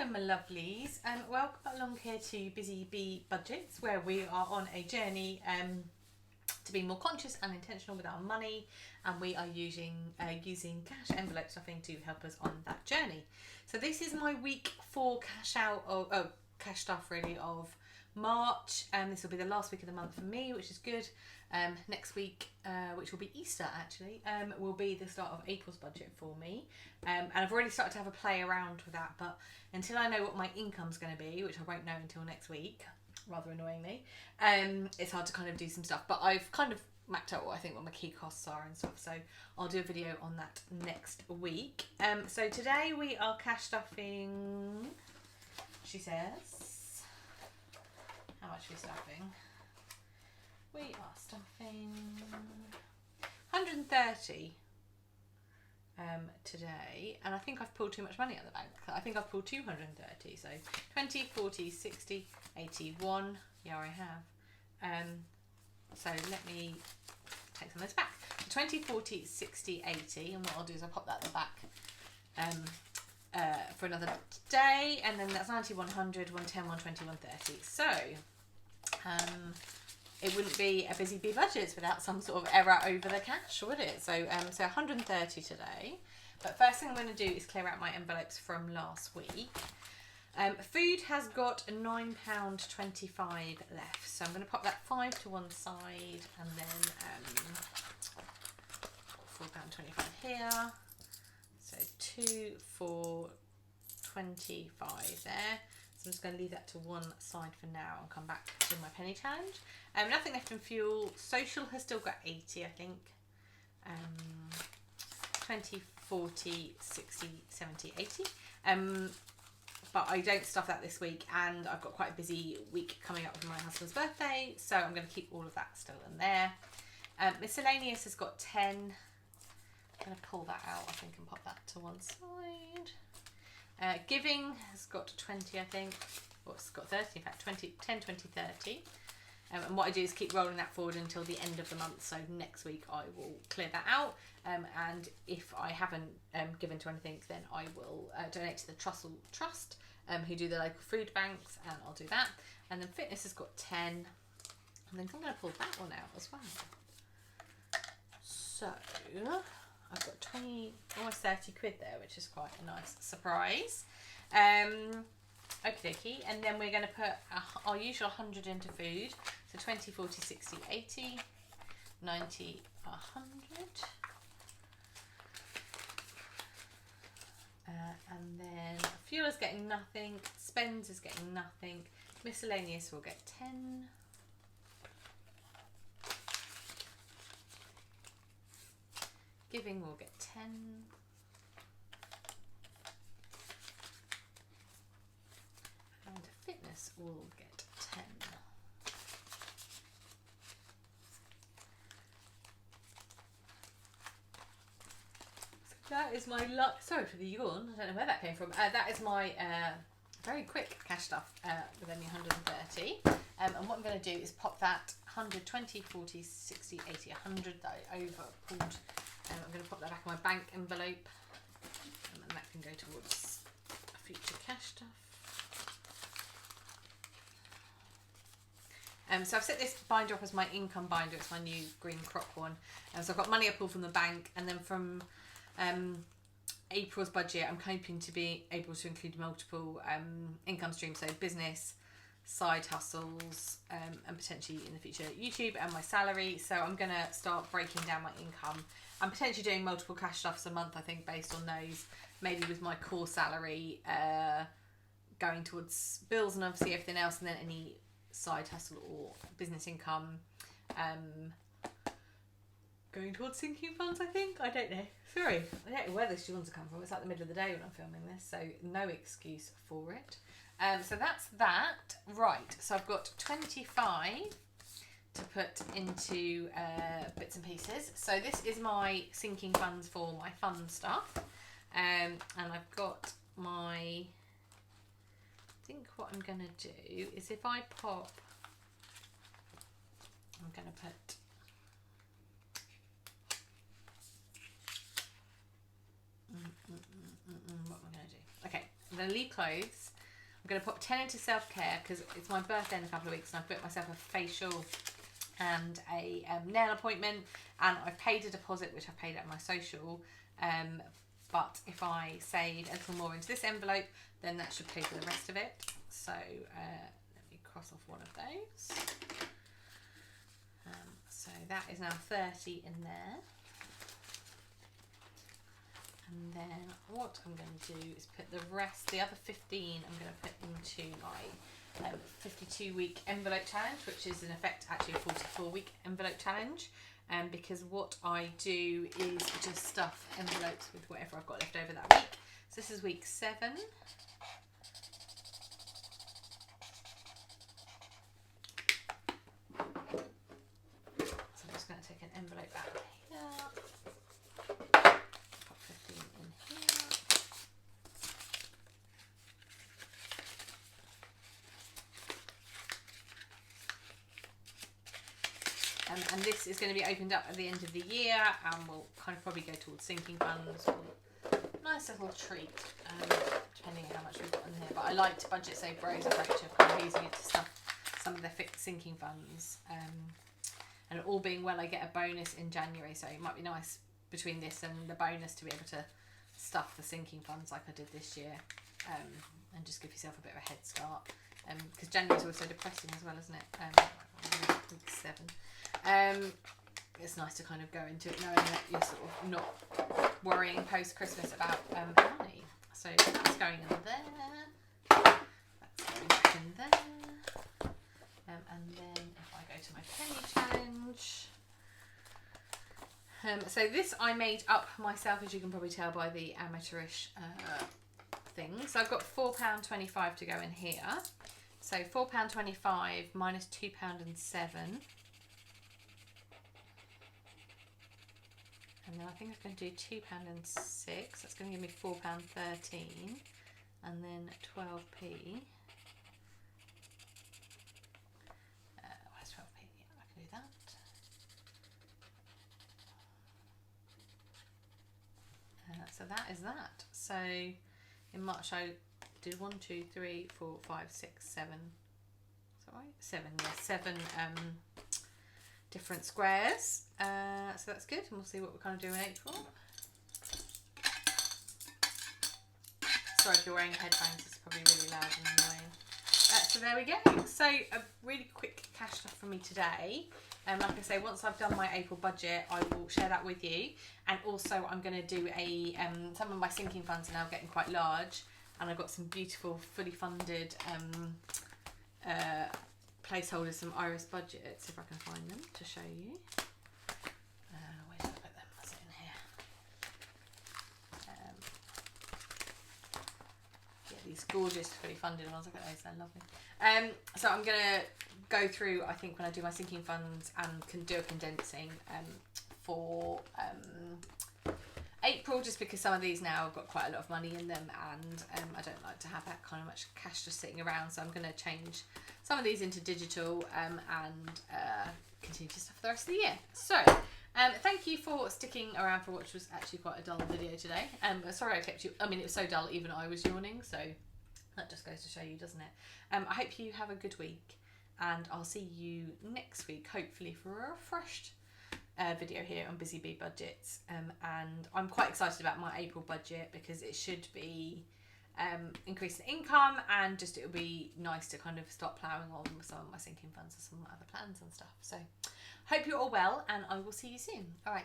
Hello my lovelies, and welcome along here to Busy Bee Budgets, where we are on a journey to be more conscious and intentional with our money, and we are using cash envelope stuffing to help us on that journey. So this is my week 4 cash stuff really of March, and this will be the last week of the month for me, which is good. Next week, which will be Easter actually, will be the start of April's budget for me, and I've already started to have a play around with that, but until I know what my income's going to be, which I won't know until next week, rather annoyingly, it's hard to kind of do some stuff, but I've kind of mapped out what I think what my key costs are and stuff, so I'll do a video on that next week. So today we are cash stuffing, she says, how much are we stuffing? We are stuffing 130 today, and I think I've pulled too much money out of the bank. I think I've pulled 230, so 20, 40, 60, 81. Yeah, I have. So let me take some of this back. 20, 40, 60, 80, and what I'll do is I'll pop that at the back for another day, and then that's 90, 100, 110, 120, 130. So it wouldn't be a Busy Bee Budgets without some sort of error over the cash, would it? So so 130 today. But first thing I'm going to do is clear out my envelopes from last week. Food has got £9.25 left, so I'm going to pop that 5 to one side, and then £4.25 here. So 2, 4, 25 there. So I'm just going to leave that to one side for now and come back to my penny challenge. Nothing left in fuel. Social has still got 80, I think. 20, 40, 60, 70, 80. But I don't stuff that this week, and I've got quite a busy week coming up with my husband's birthday, so I'm going to keep all of that still in there. Miscellaneous has got 10. I'm going to pull that out, I think, and pop that to one side. Giving has got 20, I think. Well, it's got 30, in fact, 20, 10, 20, 30. And what I do is keep rolling that forward until the end of the month. So next week I will clear that out. And if I haven't given to anything, then I will donate to the Trussell Trust, who do the local food banks, and I'll do that. And then fitness has got 10. And then I'm going to pull that one out as well. So I've got 20, almost 30 quid there, which is quite a nice surprise. Okie dokie, and then we're going to put our usual 100 into food. So 20, 40, 60, 80, 90, 100. And then fuel is getting nothing, spends is getting nothing, miscellaneous will get 10. Giving will get 10. And fitness will get 10. So that is my luck. Sorry for the yawn. I don't know where that came from. That is my very quick cash stuff with only 130. And what I'm going to do is pop that 100, 20, 40, 60, 80, 100 that I overpulled. I'm going to pop that back in my bank envelope, and then that can go towards future cash stuff. So I've set this binder up as my income binder. It's my new green crop one. So I've got money I pulled from the bank, and then from April's budget, I'm hoping to be able to include multiple income streams, so business, side hustles, and potentially in the future YouTube, and my salary. So I'm going to start breaking down my income. I'm potentially doing multiple cash stuffs a month, I think, based on those, maybe with my core salary going towards bills and obviously everything else, and then any side hustle or business income going towards sinking funds, I think. I don't know. Sorry, I don't know where those ones are coming from. It's like the middle of the day when I'm filming this, so no excuse for it. So that's that. Right, so I've got 25 to put into bits and pieces. So this is my sinking funds for my fun stuff. And I've got my, I think what I'm going to do is if I pop, I'm going to put, what am I going to do? Okay, going to leave clothes. I'm going to put 10 into self-care because it's my birthday in a couple of weeks and I've booked myself a facial and a nail appointment, and I've paid a deposit which I've paid out of my social, but if I save a little more into this envelope, then that should pay for the rest of it. So let me cross off one of those. So that is now 30 in there. And then what I'm going to do is put the rest, the other 15, I'm going to put into my 52-week envelope challenge, which is in effect actually a 44-week envelope challenge. Because what I do is just stuff envelopes with whatever I've got left over that week. So this is week 7. So I'm just going to take an envelope out of here. Put 15 in here. And this is going to be opened up at the end of the year, and will kind of probably go towards sinking funds or nice little treat, depending on how much we've got in here. But I like to budget save bros approach of kind of using it to stuff some of the sinking funds. And all being well, I get a bonus in January, so it might be nice between this and the bonus to be able to stuff the sinking funds like I did this year, and just give yourself a bit of a head start. Because January is also depressing as well, isn't it? Week 7. It's nice to kind of go into it knowing that you're sort of not worrying post-Christmas about money. So that's going in there. That's going back in there. And then if I go to my penny challenge. So this I made up myself, as you can probably tell by the amateurish thing. So I've got £4.25 to go in here. So £4.25 minus £2.07. And then I think I'm going to do £2.06. That's going to give me £4.13. And then 12p. Where's 12p? Yeah, I can do that. So that is that. So in March I did 1, 2, 3, 4, 5, 6, 7. Is that right? 7, yeah, 7 different squares. So that's good, and we'll see what we're kind of doing in April. Sorry if you're wearing headphones, it's probably really loud and annoying. So there we go. So a really quick cash stuff for me today. Like I say, once I've done my April budget, I will share that with you. And also I'm going to do a, some of my sinking funds are now getting quite large, and I've got some beautiful fully funded placeholders, some Iris budgets, if I can find them to show you. Where did I put them? Was it in here? Yeah, these gorgeous fully funded ones. Look at those, they're lovely. So I'm going to go through, I think, when I do my sinking funds, and can do a condensing for April, just because some of these now have got quite a lot of money in them, and I don't like to have that kind of much cash just sitting around, so I'm going to change some of these into digital and continue to stuff for the rest of the year. So thank you for sticking around for what was actually quite a dull video today. Sorry I kept you, I mean, it was so dull even I was yawning, so that just goes to show you, doesn't it? I hope you have a good week, and I'll see you next week, hopefully, for a refreshed video here on Busy Bee Budgets. And I'm quite excited about my April budget, because it should be increasing income, and just it'll be nice to kind of start ploughing on with some of my sinking funds and some other plans and stuff. So hope you're all well, and I will see you soon. All right.